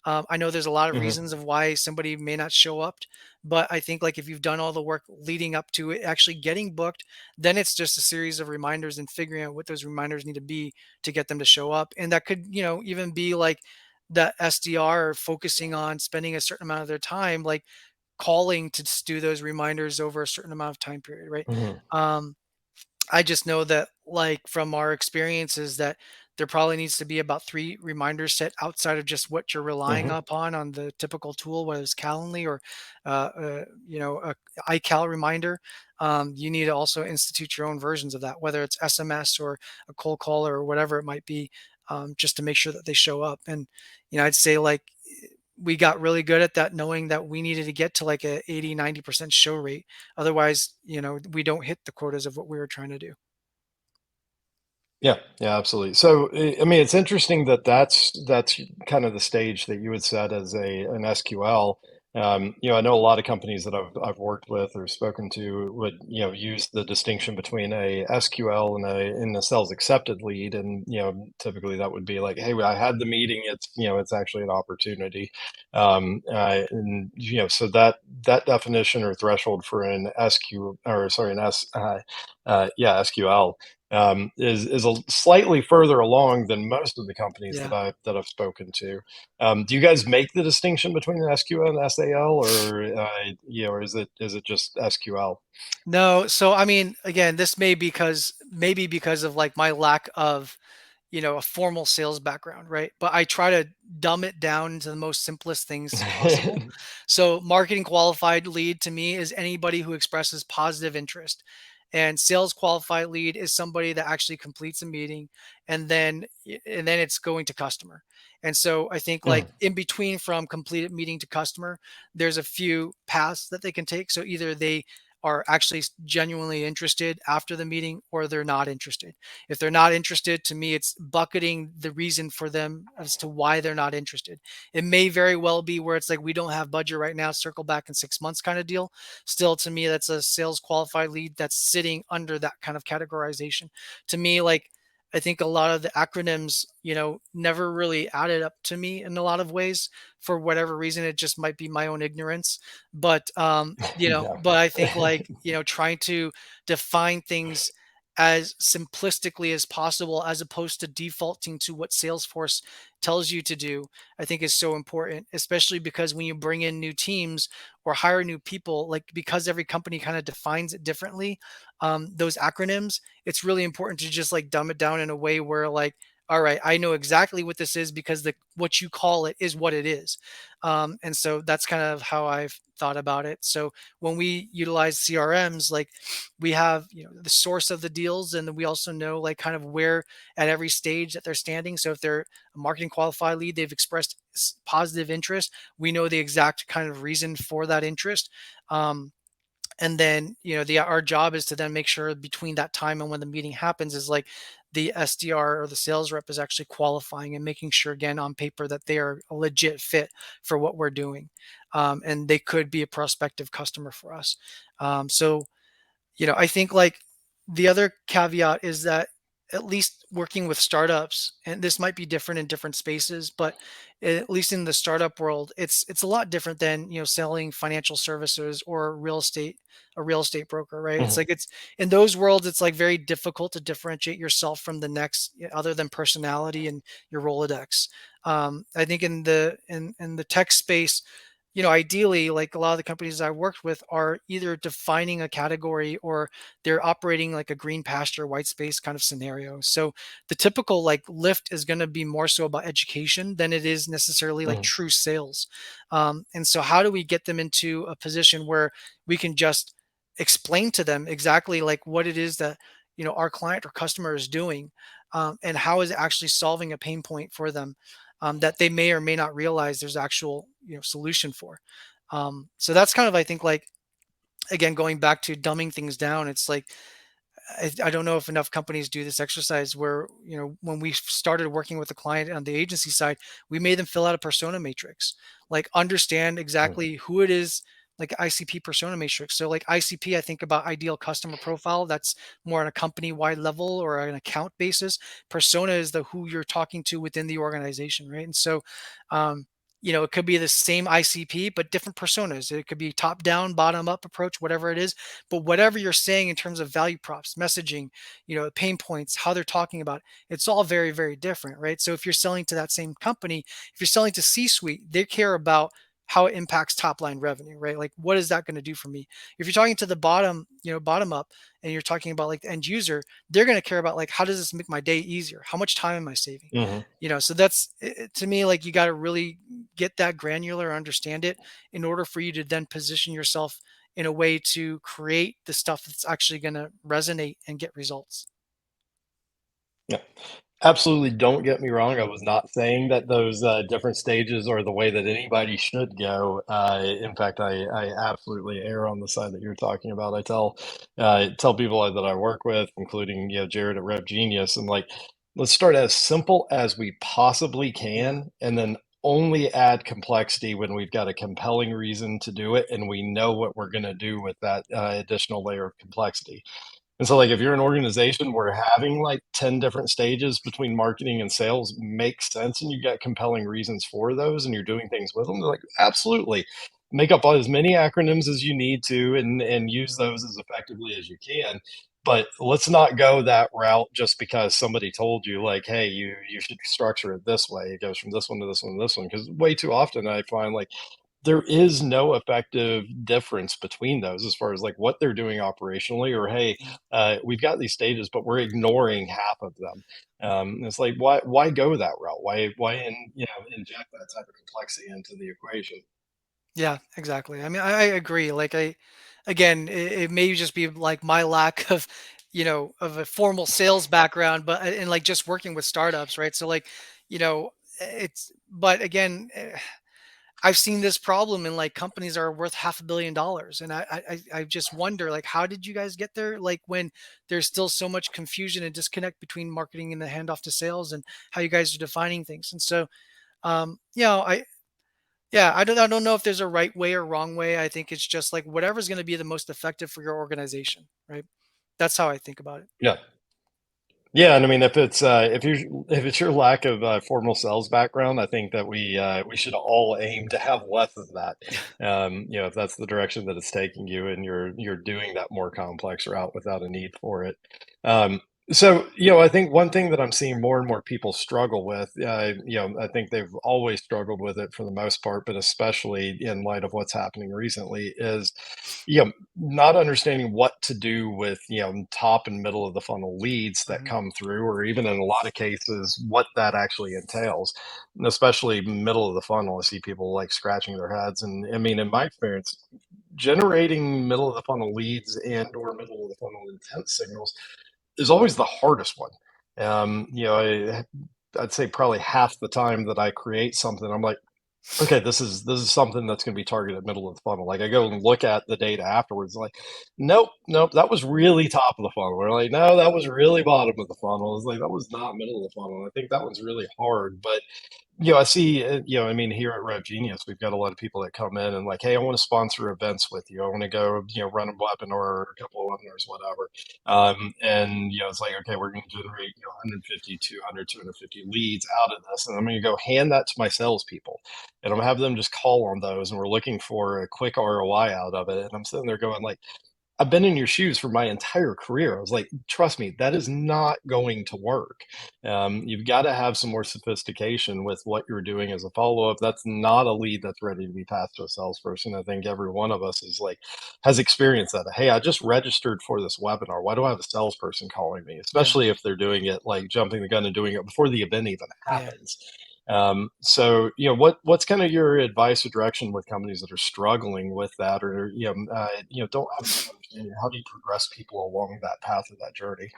I know there's a lot of Hmm. reasons of why somebody may not show up, but I think like if you've done all the work leading up to it actually getting booked, then it's just a series of reminders and figuring out what those reminders need to be to get them to show up. And that could, even be like the SDR focusing on spending a certain amount of their time, like calling to do those reminders over a certain amount of time period, right? Hmm. Um, I just know that, like, from our experiences, that there probably needs to be about 3 reminders set outside of just what you're relying Hmm. upon on the typical tool, whether it's Calendly or, a iCal reminder. You need to also institute your own versions of that, whether it's SMS or a cold call or whatever it might be, just to make sure that they show up. And, I'd say, like, we got really good at that, knowing that we needed to get to like a 80-90% show rate. Otherwise, we don't hit the quotas of what we were trying to do. Yeah, yeah, absolutely. So, I mean, it's interesting that that's kind of the stage that you would set as an SQL. I know a lot of companies that I've worked with or spoken to would use the distinction between a SQL and a sales accepted lead, and typically that would be like, hey, I had the meeting. It's actually an opportunity, and so that definition or threshold for an SQ or sorry an yeah, SQL is a slightly further along than most of the companies Yeah. that I've spoken to. Do you guys make the distinction between SQL and SAL, or is it just SQL? No, so I mean, again, this maybe because of like my lack of, a formal sales background, right? But I try to dumb it down to the most simplest things possible. So, marketing qualified lead to me is anybody who expresses positive interest. And sales qualified lead is somebody that actually completes a meeting, and then it's going to customer. And so I think like Mhm, in between from completed meeting to customer, there's a few paths that they can take. So either they are actually genuinely interested after the meeting, or they're not interested. If they're not interested, to me, it's bucketing the reason for them as to why they're not interested. It may very well be where it's like, we don't have budget right now, circle back in 6 months kind of deal. Still, to me, that's a sales qualified lead that's sitting under that kind of categorization. To me, like, I think a lot of the acronyms, never really added up to me in a lot of ways. For whatever reason, it just might be my own ignorance. But yeah. but I think like, trying to define things as simplistically as possible, as opposed to defaulting to what Salesforce tells you to do, I think is so important, especially because when you bring in new teams or hire new people, like, because every company kind of defines it differently, those acronyms, it's really important to just like dumb it down in a way where, like, all right, I know exactly what this is because the what you call it is what it is. And so that's kind of how I've thought about it. So when we utilize CRMs, like, we have, the source of the deals, and then we also know like kind of where at every stage that they're standing. So if they're a marketing qualified lead, they've expressed positive interest, we know the exact kind of reason for that interest. Um, and then, our job is to then make sure between that time and when the meeting happens is like the SDR or the sales rep is actually qualifying and making sure, again, on paper, that they are a legit fit for what we're doing. And they could be a prospective customer for us. So, I think like the other caveat is that, at least working with startups, and this might be different in different spaces, but at least in the startup world, it's a lot different than, selling financial services or a real estate broker, right? It's Mhm, like, it's in those worlds, it's like very difficult to differentiate yourself from the next, other than personality and your Rolodex. I think in the tech space, ideally, like, a lot of the companies I worked with are either defining a category, or they're operating like a green pasture, white space kind of scenario. So the typical like lift is going to be more so about education than it is necessarily like mhm, true sales. And so how do we get them into a position where we can just explain to them exactly like what it is that, our client or customer is doing, and how is it actually solving a pain point for them, that they may or may not realize there's actual, solution for. So that's kind of, I think, like, again, going back to dumbing things down, it's like I don't know if enough companies do this exercise where, when we started working with a client on the agency side, we made them fill out a persona matrix, like understand Mm, exactly who it is, like ICP persona matrix. So like ICP, I think about ideal customer profile. That's more on a company wide level or an account basis. Persona is the who you're talking to within the organization, right? And so, um, it could be the same ICP, but different personas. It could be top down, bottom up approach, whatever it is, but whatever you're saying in terms of value props, messaging, pain points, how they're talking about it, it's all very, very different, right? So if you're selling to that same company, if you're selling to C-suite, they care about how it impacts top line revenue, right? Like what is that going to do for me? If you're talking to the bottom, bottom up, and you're talking about like the end user, they're going to care about like how does this make my day easier? How much time am I saving? mhm. So that's to me, like you got to really get that granular, understand it in order for you to then position yourself in a way to create the stuff that's actually going to resonate and get results. Yeah. Absolutely, don't get me wrong, I was not saying that those, different stages are the way that anybody should go. In fact, I absolutely err on the side that you're talking about. I tell people that I work with, including, Jared at RevGenius, and like, let's start as simple as we possibly Yeah. can, and then only add complexity when we've got a compelling reason to do it, and we know what we're gonna do with that, additional layer of complexity. And so, like, if you're an organization where having like 10 different stages between marketing and sales makes sense and you got compelling reasons for those and you're doing things with them, they're like, absolutely. Make up as many acronyms as you need to and use those as effectively as you can. But let's not go that route just because somebody told you, like, hey, you should structure it this way. It goes from this one to this one to this one. Because way too often I find like there is no effective difference between those as far as like what they're doing operationally or hey, Yeah. we've got these stages but we're ignoring half of them. It's like why go that route, inject that type of complexity into the equation. Yeah, exactly. I mean, I agree. Like again, it may just be like my lack of, of a formal sales background, but and like just working with startups, right? So like, but again, I've seen this problem in like companies that are worth $500 million, and I just wonder like how did you guys get there? Like when there's still so much confusion and disconnect between marketing and the handoff to sales and how you guys are defining things. And so, I yeah, I don't know if there's a right way or wrong way. I think it's just like whatever's going to be the most effective for your organization, right? That's how I think about it. Yeah. Yeah, and I mean, if it's your lack of formal sales background, I think that we should all aim to have less of that. If that's the direction that it's taking you, and you're doing that more complex route without a need for it. Um, I think one thing that I'm seeing more and more people struggle with, I think they've always struggled with it for the most part, but especially in light of what's happening recently, is not understanding what to do with top and middle of the funnel leads that Mhm. come through, or even in a lot of cases what that actually entails. And especially middle of the funnel, I see people like scratching their heads, and I mean, in my experience, generating middle of the funnel leads and or middle of the funnel intent signals is always the hardest one. I'd say probably half the time that I create something, I'm like, okay, this is something that's gonna be targeted middle of the funnel. Like, I go and look at the data afterwards, like, nope, nope, that was really top of the funnel. We're like, no, that was really bottom of the funnel. It's like, that was not middle of the funnel. I think that one's really hard, but I see, I mean, here at RevGenius, we've got a lot of people that come in and like, hey, I want to sponsor events with you. I want to go, run a webinar or a couple of webinars, whatever. And, it's like, okay, we're going to generate, 150, 200, 250 leads out of this. And I'm going to go hand that to my salespeople. And I'm gonna have them just call on those. And we're looking for a quick ROI out of it. And I'm sitting there going like, I've been in your shoes for my entire career. I was like, trust me, that is not going to work. You've got to have some more sophistication with what you're doing as a follow up. That's not a lead that's ready to be passed to a salesperson. I think every one of us is like, has experienced that. Hey, I just registered for this webinar. Why do I have a salesperson calling me? Yeah. Especially if they're doing it like jumping the gun and doing it before the event even Yeah. happens. What's kind of your advice or direction with companies that are struggling with that, or don't have a good understanding? How do you progress people along that path of that journey?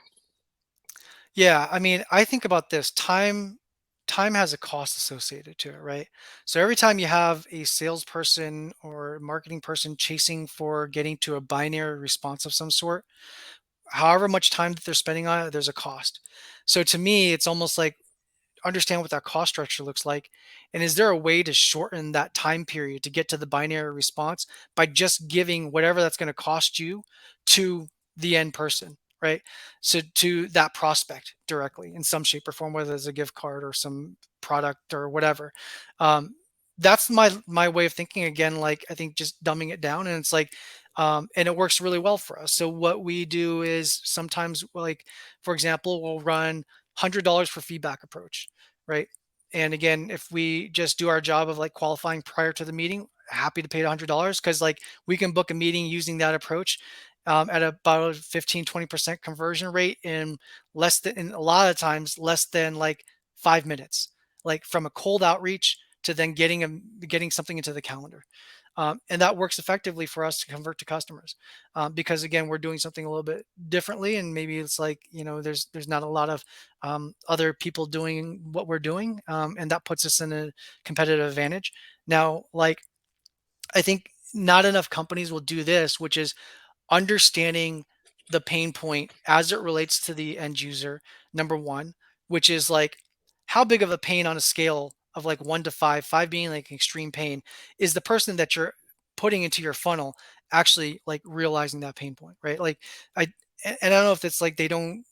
Yeah. I mean, I think about this time. time has a cost associated to it, right? So every time you have a salesperson or marketing person chasing for getting to a binary response of some sort, however much time that they're spending on it, there's a cost. So to me, it's almost like understand what that cost structure looks like. And is there a way to shorten that time period to get to the binary response by just giving whatever that's going to cost you to the end person, right? So to that prospect directly in some shape or form, whether it's a gift card or some product or whatever. Um, that's my way of thinking. Again, like I think just dumbing it down, and it's like, and it works really well for us. So what we do is sometimes, like for example, we'll run $100 for feedback approach, right? And again, if we just do our job of like qualifying prior to the meeting, happy to pay $100 because like we can book a meeting using that approach at about a 15-20% conversion rate in less than, in a lot of times, less than like 5 minutes, like from a cold outreach to then getting something into the calendar. And that works effectively for us to convert to customers because again we're doing something a little bit differently, and maybe it's like there's not a lot of other people doing what we're doing, and that puts us in a competitive advantage. Now, like I think not enough companies will do this, which is understanding the pain point as it relates to the end user, number one, which is like how big of a pain on a scale of like 1 to 5, 5 being like extreme pain, is the person that you're putting into your funnel actually like realizing that pain point, right? Like I and I don't know if it's like they don't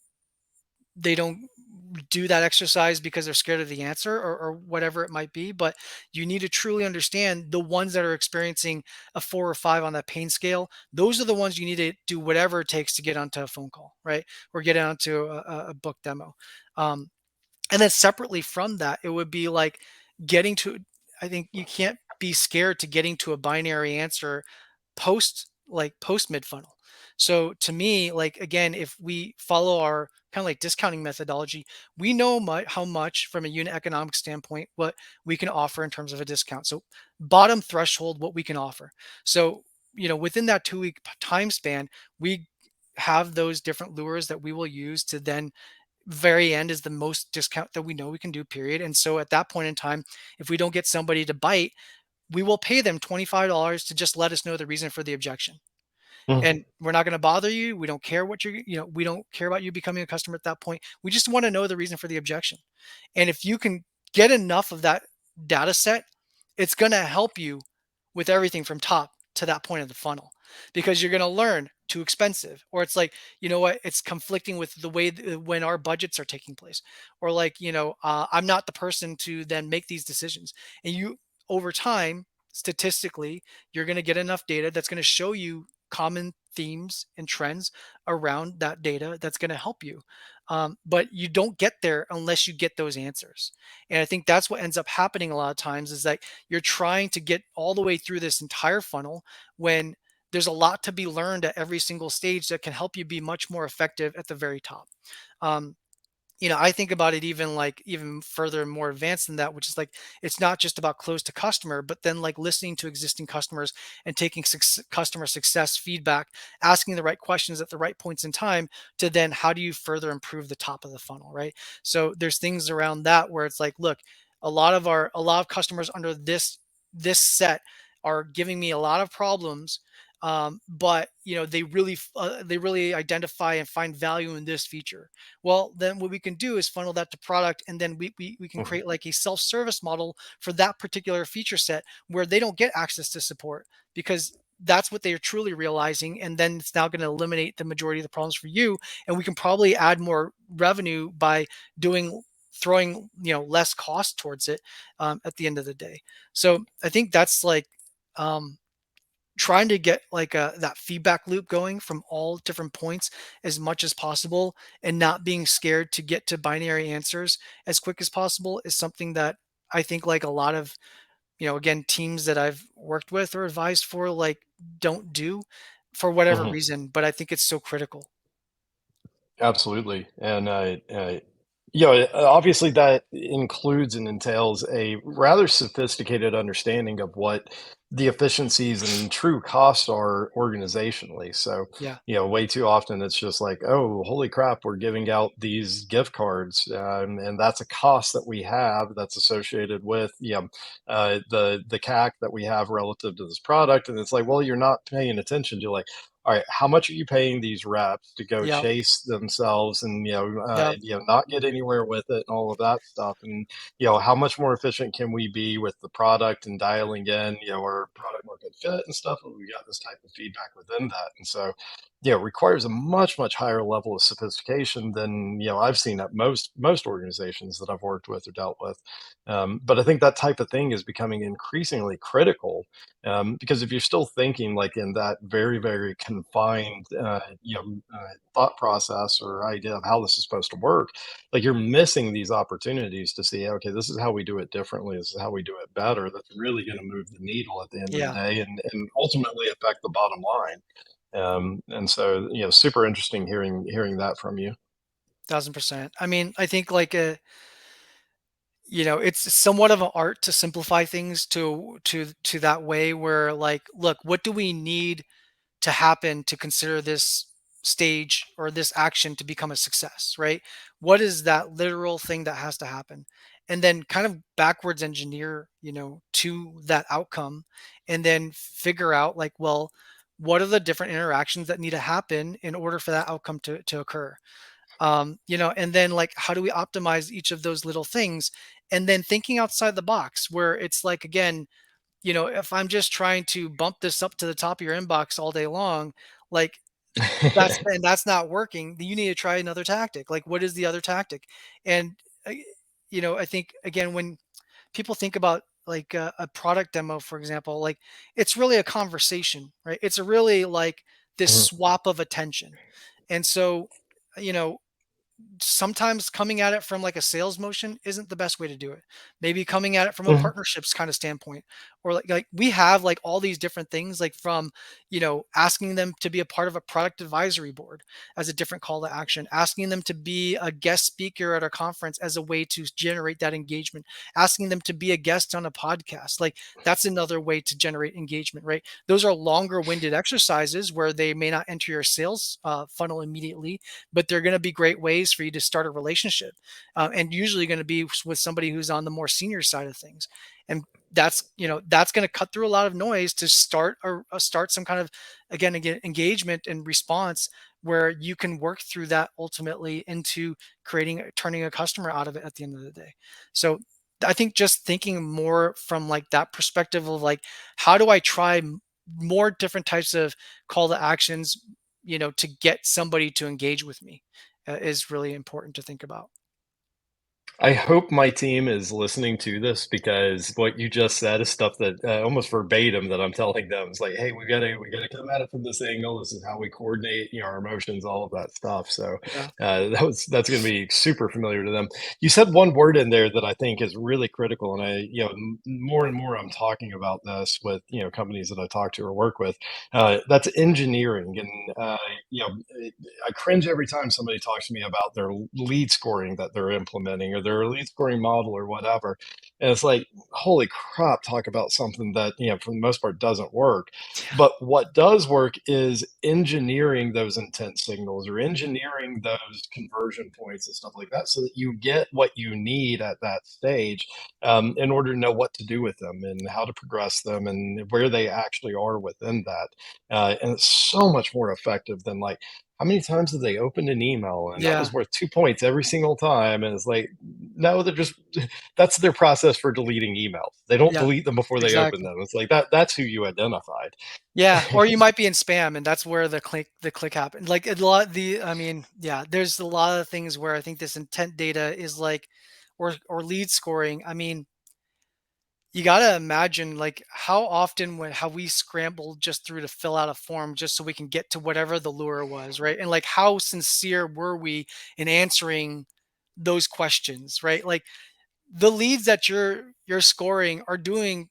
do that exercise because they're scared of the answer, or whatever it might be, but you need to truly understand the ones that are experiencing a 4 or 5 on that pain scale. Those are the ones you need to do whatever it takes to get onto a phone call, right? Or get onto a book demo. um, and then separately from that, it would be like getting to, I think you can't be scared to getting to a binary answer post mid funnel. So to me, like again, if we follow our kind of like discounting methodology, we know how much from a unit economic standpoint what we can offer in terms of a discount. So bottom threshold, what we can offer. So within that 2 week time span, we have those different lures that we will use to then very end is the most discount that we know we can do, period. And so at that point in time, if we don't get somebody to bite, we will pay them $25 to just let us know the reason for the objection. Mhm. And we're not going to bother you. We don't care what we don't care about you becoming a customer at that point. We just want to know the reason for the objection. And if you can get enough of that data set, it's going to help you with everything from top to that point of the funnel, because you're going to learn too expensive, or it's like, you know what, it's conflicting with the way when our budgets are taking place, or like, I'm not the person to then make these decisions. And you, over time, statistically, you're going to get enough data that's going to show you common themes and trends around that data that's going to help you. But you don't get there unless you get those answers. And I think that's what ends up happening a lot of times, is that you're trying to get all the way through this entire funnel when there's a lot to be learned at every single stage that can help you be much more effective at the very top. Um, I think about it even like even further and more advanced than that, which is like it's not just about close to customer, but then like listening to existing customers and taking customer success feedback, asking the right questions at the right points in time to then how do you further improve the top of the funnel, right? So there's things around that where it's like, look, a lot of customers under this set are giving me a lot of problems, but they really identify and find value in this feature. Well, then what we can do is funnel that to product, and then we can Mhm. create like a self-service model for that particular feature set where they don't get access to support, because that's what they are truly realizing. And then it's now going to eliminate the majority of the problems for you. And we can probably add more revenue by doing throwing less cost towards it at the end of the day. So I think that's like um, trying to get like that feedback loop going from all different points as much as possible, and not being scared to get to binary answers as quick as possible is something that I think like a lot of again teams that I've worked with or advised for like don't do for whatever Mhm. reason, but I think it's so critical. Absolutely. And Obviously that includes and entails a rather sophisticated understanding of what the efficiencies and true costs are organizationally. So, Yeah. way too often it's just like, oh, holy crap, we're giving out these gift cards, and that's a cost that we have that's associated with, the CAC that we have relative to this product. And it's like, well, you're not paying attention to like, all right, how much are you paying these reps to go Yeah. chase themselves and Yeah. not get anywhere with it and all of that stuff? And how much more efficient can we be with the product and dialing in our product market fit and stuff? And we got this type of feedback within that, and so it requires a much higher level of sophistication than I've seen at most organizations that I've worked with or dealt with. But I think that type of thing is becoming increasingly critical, because if you're still thinking like in that very confined thought process or idea of how this is supposed to work, like you're missing these opportunities to see, okay, this is how we do it differently, this is how we do it better, that's really going to move the needle at the end of the Yeah. day and ultimately affect the bottom line. And so super interesting hearing that from you. 1000%. I mean, I think like it's somewhat of an art to simplify things to that way where like, look, what do we need to happen to consider this stage or this action to become a success, right? What is that literal thing that has to happen? And then kind of backwards engineer, to that outcome and then figure out like, well, what are the different interactions that need to happen in order for that outcome to occur? And then like how do we optimize each of those little things? And then thinking outside the box where it's like again, if I'm just trying to bump this up to the top of your inbox all day long, like that's not working, then you need to try another tactic. Like, what is the other tactic? And I- I think again when people think about like a product demo, for example, like it's really a conversation, right? It's a really like this Mhm, swap of attention, and so you know sometimes coming at it from like a sales motion isn't the best way to do it. Maybe coming at it from a mhm, partnerships kind of standpoint, or like we have like all these different things, like from asking them to be a part of a product advisory board as a different call to action, asking them to be a guest speaker at a conference as a way to generate that engagement, asking them to be a guest on a podcast. Like that's another way to generate engagement, right? Those are longer winded exercises where they may not enter your sales funnel immediately, but they're going to be great ways for you to start a relationship, and usually going to be with somebody who's on the more senior side of things. And that's going to cut through a lot of noise to start some kind of again engagement and response where you can work through that ultimately into turning a customer out of it at the end of the day. So I think just thinking more from like that perspective of like, how do I try more different types of call to actions, to get somebody to engage with me, is really important to think about. I hope my team is listening to this because what you just said is stuff that almost verbatim that I'm telling them. It's like, hey, we gotta come at it from this angle. This is how we coordinate, our emotions, all of that stuff. So Yeah. that's going to be super familiar to them. You said one word in there that I think is really critical, and more and more I'm talking about this with companies that I talk to or work with. That's engineering, and you know I cringe every time somebody talks to me about their lead scoring that they're implementing or their lead scoring model or whatever. And it's like, holy crap, talk about something that, for the most part doesn't work. Yeah. But what does work is engineering those intent signals or engineering those conversion points and stuff like that so that you get what you need at that stage, in order to know what to do with them and how to progress them and where they actually are within that. And it's so much more effective than like, how many times have they opened an email and that was Yeah. worth 2 points every single time? And it's like, no, they're just that's their process for deleting emails. They don't Yeah. delete them before they open Exactly. them. It's like that's who you identified. Yeah, or you might be in spam, and that's where the click happened. Like a lot the I mean, yeah, there's a lot of things where I think this intent data is like, or lead scoring. I mean, you gotta imagine like how often when how we scrambled just through to fill out a form just so we can get to whatever the lure was, right? And like how sincere were we in answering those questions, right? Like the leads that you're scoring are doing,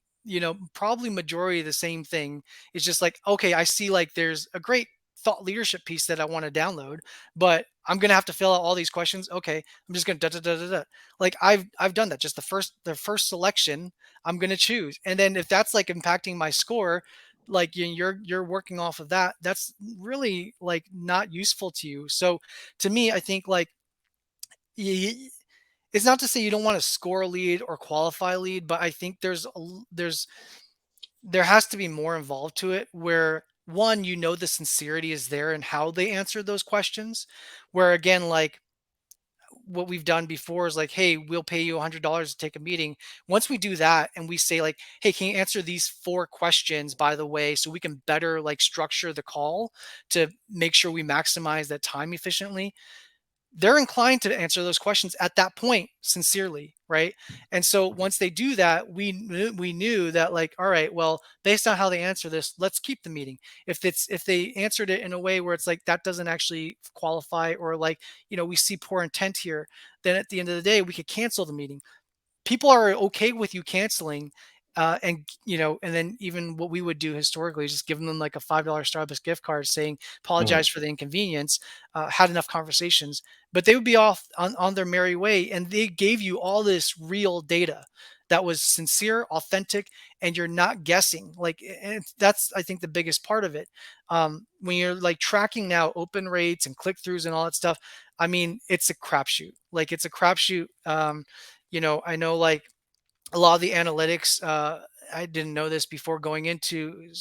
probably majority of the same thing. It's just like, okay, I see like there's a great thought leadership piece that I want to download, but I'm gonna have to fill out all these questions. Okay, I'm just gonna da da da da da. Like I've done that. Just the first selection I'm gonna choose, and then if that's like impacting my score, like you're working off of that. That's really like not useful to you. So to me, I think like it's not to say you don't want to score a lead or qualify a lead, but I think there has to be more involved to it where one, the sincerity is there and how they answer those questions. Where again, like what we've done before is like, hey, we'll pay you $100 to take a meeting. Once we do that and we say like, hey, can you answer these 4 questions, by the way, so we can better like structure the call to make sure we maximize that time efficiently, they're inclined to answer those questions at that point sincerely, right? And so once they do that, we knew that like, all right, well, based on how they answer this, let's keep the meeting. If they answered it in a way where it's like that doesn't actually qualify, or like, we see poor intent here, then at the end of the day we could cancel the meeting. People are okay with you canceling, and then even what we would do historically is just giving them like a $5 Starbucks gift card saying Mhm. apologize for the inconvenience, had enough conversations, but they would be off on their merry way, and they gave you all this real data that was sincere, authentic, and you're not guessing. Like, and that's, I think, the biggest part of it. When you're like tracking now open rates and click throughs and all that stuff, I mean, it's a crapshoot. Like, it's a crapshoot. I know like a lot of the analytics, I didn't know this before going into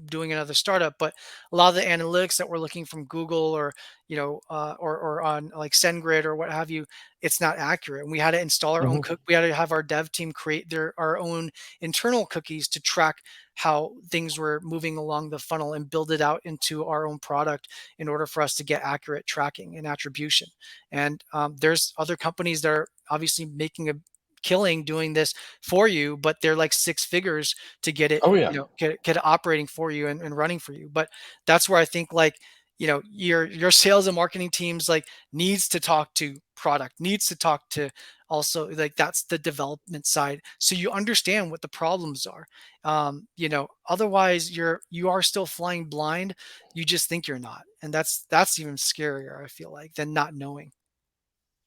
doing another startup, but a lot of the analytics that we're looking from Google, or or on like SendGrid or what have you, it's not accurate, and we had to install our own Mhm. cook we had to have our dev team create our own internal cookies to track how things were moving along the funnel and build it out into our own product in order for us to get accurate tracking and attribution. And there's other companies that are obviously making a killing doing this for you, but they're like 6 figures to get it, Oh yeah. get it operating for you and running for you. But that's where I think like, your sales and marketing teams like needs to talk to product, needs to talk to also like that's the development side. So you understand what the problems are. Otherwise you are still flying blind. You just think you're not. And that's even scarier, I feel like, than not knowing.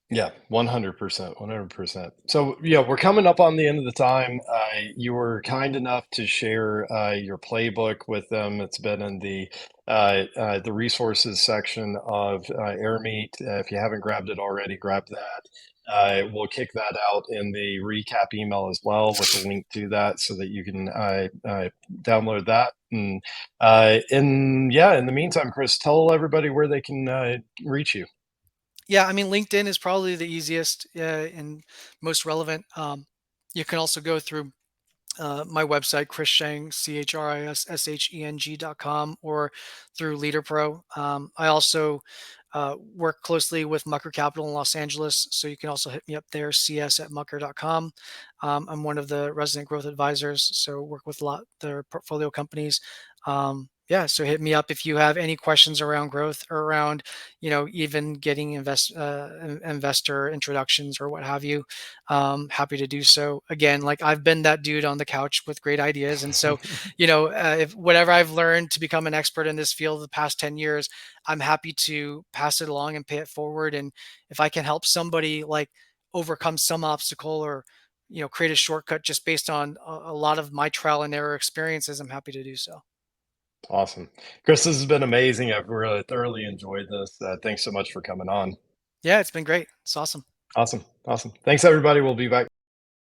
Yeah, 100%, 100%. So, yeah, we're coming up on the end of the time. You were kind enough to share your playbook with them. It's been in the resources section of AirMeet. If you haven't grabbed it already, grab that. We'll kick that out in the recap email as well with a link to that so that you can download that. In the meantime, Chris, tell everybody where they can reach you. Yeah, I mean, LinkedIn is probably the easiest and most relevant. You can also go through my website, Chris Sheng, CHRISSHENG.com, or through Leader Pro. I also work closely with Mucker Capital in Los Angeles, so you can also hit me up there, cs@mucker.com. I'm one of the resident growth advisors, so work with a lot of their portfolio companies. Yeah, so hit me up if you have any questions around growth, or around, even getting investor introductions or what have you. Happy to do so. Again, like I've been that dude on the couch with great ideas, and so if whatever I've learned to become an expert in this field the past 10 years, I'm happy to pass it along and pay it forward. And if I can help somebody like overcome some obstacle, or create a shortcut just based on a lot of my trial and error experiences, I'm happy to do so. Awesome. Chris, this has been amazing. I've really thoroughly enjoyed this. Thanks so much for coming on. Yeah, it's been great. It's awesome. Awesome. Awesome. Thanks, everybody. We'll be back.